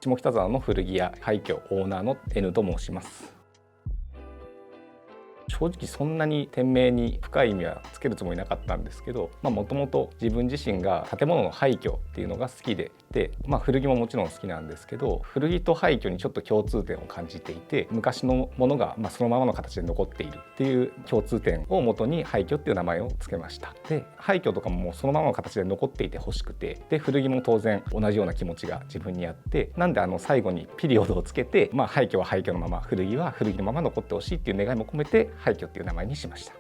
下北沢の古着屋廃墟オーナーの N と申します。正直そんなに店名に深い意味はつけるつもりなかったんですけど、もともと自分自身が建物の廃墟っていうのが好きで、古着ももちろん好きなんですけど、古着と廃墟にちょっと共通点を感じていて、昔のものがそのままの形で残っているっていう共通点をもとに廃墟っていう名前を付けました。で、廃墟とかももうそのままの形で残っていてほしくて、で古着も当然同じような気持ちが自分にあって、なんで最後にピリオドをつけて、廃墟は廃墟のまま、古着は古着のまま残ってほしいっていう願いも込めて廃墟っていう名前にしました。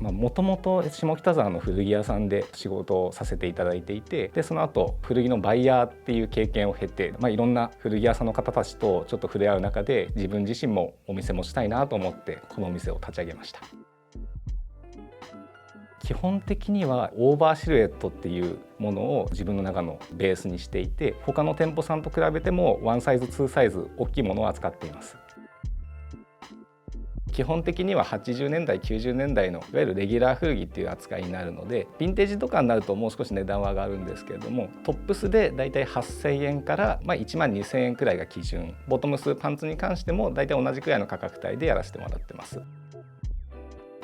もともと下北沢の古着屋さんで仕事をさせていただいていて、でその後古着のバイヤーっていう経験を経て、いろんな古着屋さんの方たちとちょっと触れ合う中で、自分自身もお店もしたいなと思ってこのお店を立ち上げました。基本的にはオーバーシルエットっていうものを自分の中のベースにしていて、他の店舗さんと比べても1サイズ2サイズ大きいものを扱っています。基本的には80年代90年代のいわゆるレギュラー古着っていう扱いになるので、ヴィンテージとかになるともう少し値段は上がるんですけれども、トップスでだいたい8000円から1万2000円くらいが基準、ボトムスパンツに関してもだいたい同じくらいの価格帯でやらせてもらってます。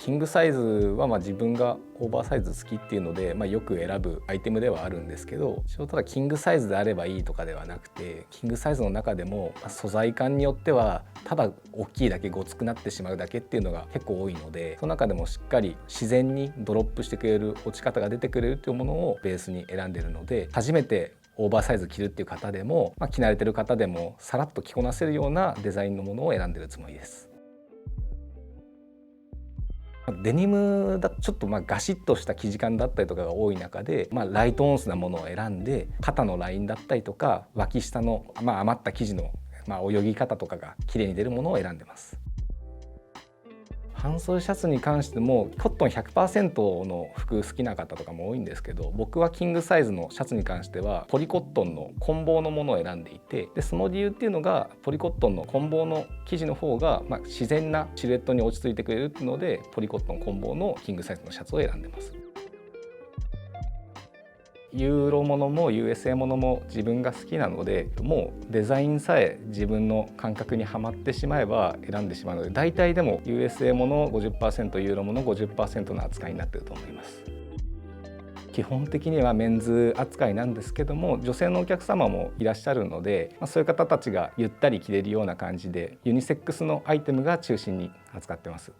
キングサイズは自分がオーバーサイズ好きっていうので、よく選ぶアイテムではあるんですけど、ただキングサイズであればいいとかではなくて、キングサイズの中でも素材感によってはただ大きいだけごつくなってしまうだけっていうのが結構多いので、その中でもしっかり自然にドロップしてくれる落ち方が出てくれるっていうものをベースに選んでるので、初めてオーバーサイズ着るっていう方でも、着慣れてる方でもさらっと着こなせるようなデザインのものを選んでるつもりです。デニムだとちょっとガシッとした生地感だったりとかが多い中で、ライトオンスなものを選んで、肩のラインだったりとか脇下の余った生地の泳ぎ方とかが綺麗に出るものを選んでます。半袖シャツに関してもコットン 100% の服好きな方とかも多いんですけど、僕はキングサイズのシャツに関してはポリコットンの混紡のものを選んでいて、でその理由っていうのが、ポリコットンの混紡の生地の方が自然なシルエットに落ち着いてくれるっていうので、ポリコットン混紡のキングサイズのシャツを選んでます。ユーロものも USA ものも自分が好きなので、もうデザインさえ自分の感覚にはまってしまえば選んでしまうので、大体でも USA もの 50% ユーロもの 50% の扱いになっていると思います。基本的にはメンズ扱いなんですけども、女性のお客様もいらっしゃるので、そういう方たちがゆったり着れるような感じでユニセックスのアイテムが中心に扱ってます。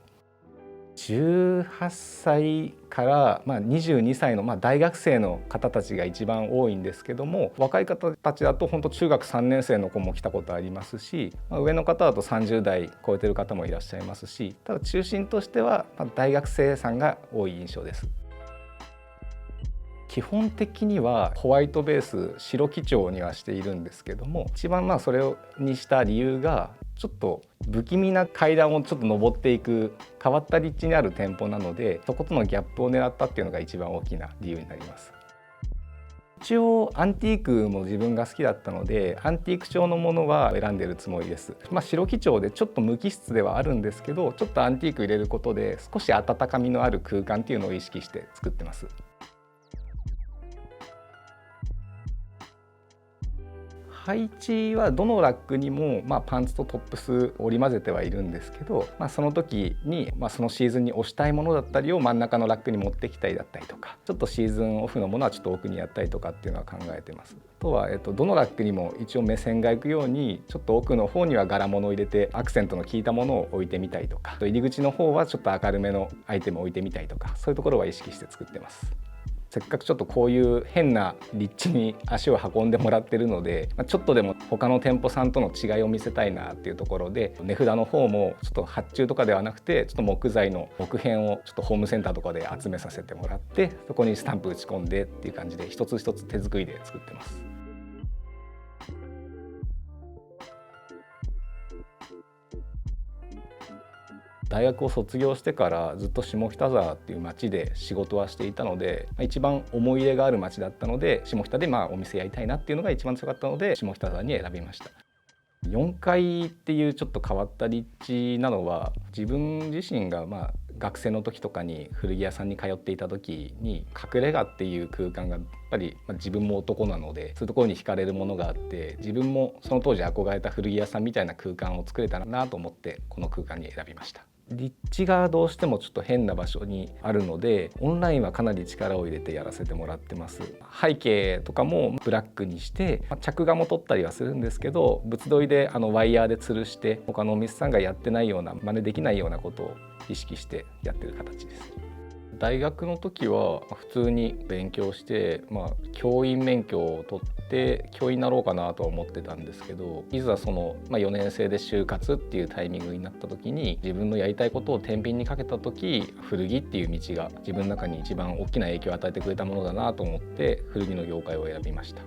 18歳から22歳の大学生の方たちが一番多いんですけども、若い方たちだと本当中学3年生の子も来たことありますし、上の方だと30代超えてる方もいらっしゃいますし、ただ中心としては大学生さんが多い印象です。基本的にはホワイトベース白基調にはしているんですけども、一番それにした理由が、ちょっと不気味な階段をちょっと登っていく変わった立地にある店舗なので、そことのギャップを狙ったっていうのが一番大きな理由になります。一応アンティークも自分が好きだったので、アンティーク調のものは選んでるつもりです。白基調でちょっと無機質ではあるんですけど、ちょっとアンティーク入れることで少し温かみのある空間っていうのを意識して作ってます。配置はどのラックにも、パンツとトップス織り交ぜてはいるんですけど、その時に、そのシーズンに推したいものだったりを真ん中のラックに持ってきたりだったりとか、ちょっとシーズンオフのものはちょっと奥にやったりとかっていうのは考えてます。あとは、どのラックにも一応目線がいくように、ちょっと奥の方には柄物を入れてアクセントの効いたものを置いてみたりとか、入り口の方はちょっと明るめのアイテムを置いてみたりとか、そういうところは意識して作ってます。せっかくちょっとこういう変な立地に足を運んでもらってるので、ちょっとでも他の店舗さんとの違いを見せたいなっていうところで、値札の方もちょっと発注とかではなくて、ちょっと木材の木片をちょっとホームセンターとかで集めさせてもらって、そこにスタンプ打ち込んでっていう感じで一つ一つ手作りで作ってます。大学を卒業してからずっと下北沢っていう街で仕事はしていたので、一番思い入れがある街だったので、下北でお店やりたいなっていうのが一番強かったので、下北沢に選びました。4階っていうちょっと変わった立地なのは、自分自身が学生の時とかに古着屋さんに通っていた時に、隠れ家っていう空間がやっぱり、自分も男なのでそういうところに惹かれるものがあって、自分もその当時憧れた古着屋さんみたいな空間を作れたらなと思ってこの空間に選びました。立地がどうしてもちょっと変な場所にあるので、オンラインはかなり力を入れてやらせてもらってます。背景とかもブラックにして、着画も取ったりはするんですけど、物撮りでワイヤーで吊るして、他のお店さんがやってないような、真似できないようなことを意識してやってる形です。大学の時は普通に勉強して、教員免許を取って教員になろうかなとは思ってたんですけど、いざその、4年生で就活っていうタイミングになった時に、自分のやりたいことを天秤にかけた時、古着っていう道が自分の中に一番大きな影響を与えてくれたものだなと思って古着の業界を選びました。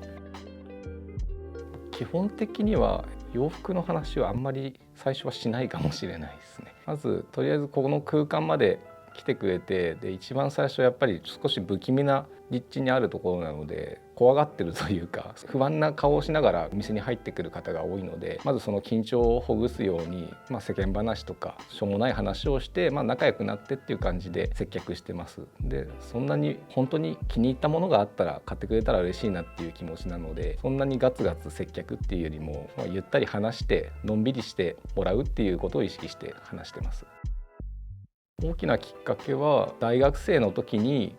基本的には洋服の話はあんまり最初はしないかもしれないですね。まずとりあえずこの空間まで来てくれて、で一番最初やっぱり少し不気味な立地にあるところなので、怖がってるというか不安な顔をしながらお店に入ってくる方が多いので、まずその緊張をほぐすように、世間話とかしょうもない話をして、仲良くなってっていう感じで接客してます。でそんなに本当に気に入ったものがあったら買ってくれたら嬉しいなっていう気持ちなので、そんなにガツガツ接客っていうよりも、ゆったり話してのんびりしてもらうっていうことを意識して話してます。大きなきっかけは大学生の時に、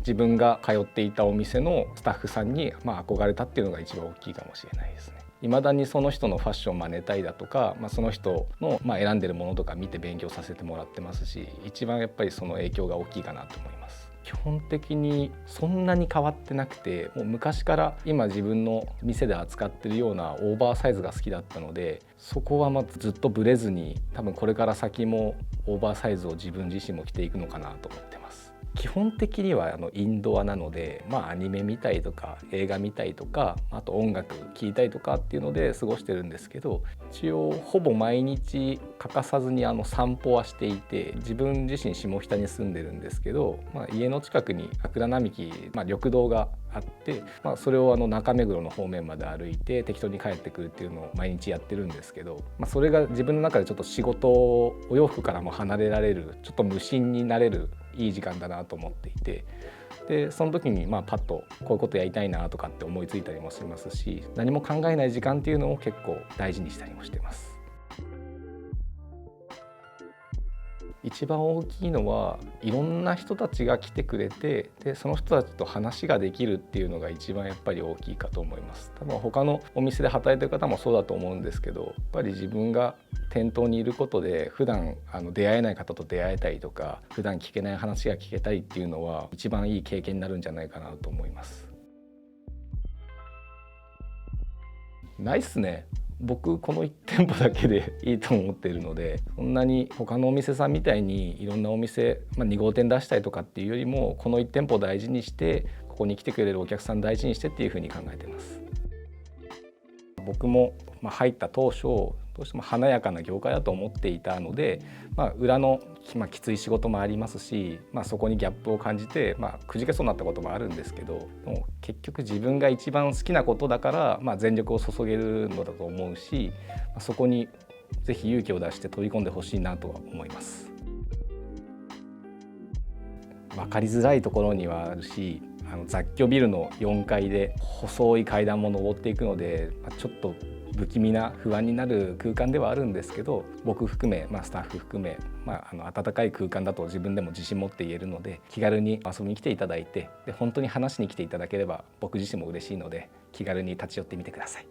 自分が通っていたお店のスタッフさんに、憧れたっていうのが一番大きいかもしれないですね。未だにその人のファッションを真似たいだとか、その人の、選んでるものとか見て勉強させてもらってますし、一番やっぱりその影響が大きいかなと思います。基本的にそんなに変わってなくて、もう昔から今自分の店で扱ってるようなオーバーサイズが好きだったので、そこはずっとブレずに、多分これから先もオーバーサイズを自分自身も着ていくのかなと思ってます。基本的にはインドアなので、アニメ見たりとか映画見たりとか、あと音楽聴いたりとかっていうので過ごしてるんですけど、一応ほぼ毎日欠かさずに散歩はしていて、自分自身下北に住んでるんですけど、家の近くに桜並木、緑道があって、それを中目黒の方面まで歩いて適当に帰ってくるっていうのを毎日やってるんですけど、それが自分の中でちょっと仕事お洋服からも離れられる、ちょっと無心になれるいい時間だなと思っていて、でその時にパッとこういうことやりたいなとかって思いついたりもしますし、何も考えない時間っていうのを結構大事にしたりもしてます。一番大きいのはいろんな人たちが来てくれて、でその人たちと話ができるっていうのが一番やっぱり大きいかと思います。多分他のお店で働いてる方もそうだと思うんですけど、やっぱり自分が店頭にいることで普段出会えない方と出会えたりとか、普段聞けない話が聞けたりっていうのは一番いい経験になるんじゃないかなと思います。ないっすね。僕この1店舗だけでいいと思っているので、そんなに他のお店さんみたいにいろんなお店、2号店出したりとかっていうよりも、この1店舗を大事にして、ここに来てくれるお客さん大事にしてっていうふうに考えてます。僕も入った当初どうしても華やかな業界だと思っていたので、裏のきつい仕事もありますし、そこにギャップを感じて、くじけそうになったこともあるんですけど、もう結局自分が一番好きなことだから、全力を注げるのだと思うし、そこにぜひ勇気を出して取り込んでほしいなとは思います。分かりづらいところにはあるし、雑居ビルの4階で細い階段も上っていくので、ちょっと不気味な不安になる空間ではあるんですけど、僕含め、スタッフ含め、温かい空間だと自分でも自信持って言えるので、気軽に遊びに来ていただいて、で本当に話しに来ていただければ僕自身も嬉しいので、気軽に立ち寄ってみてください。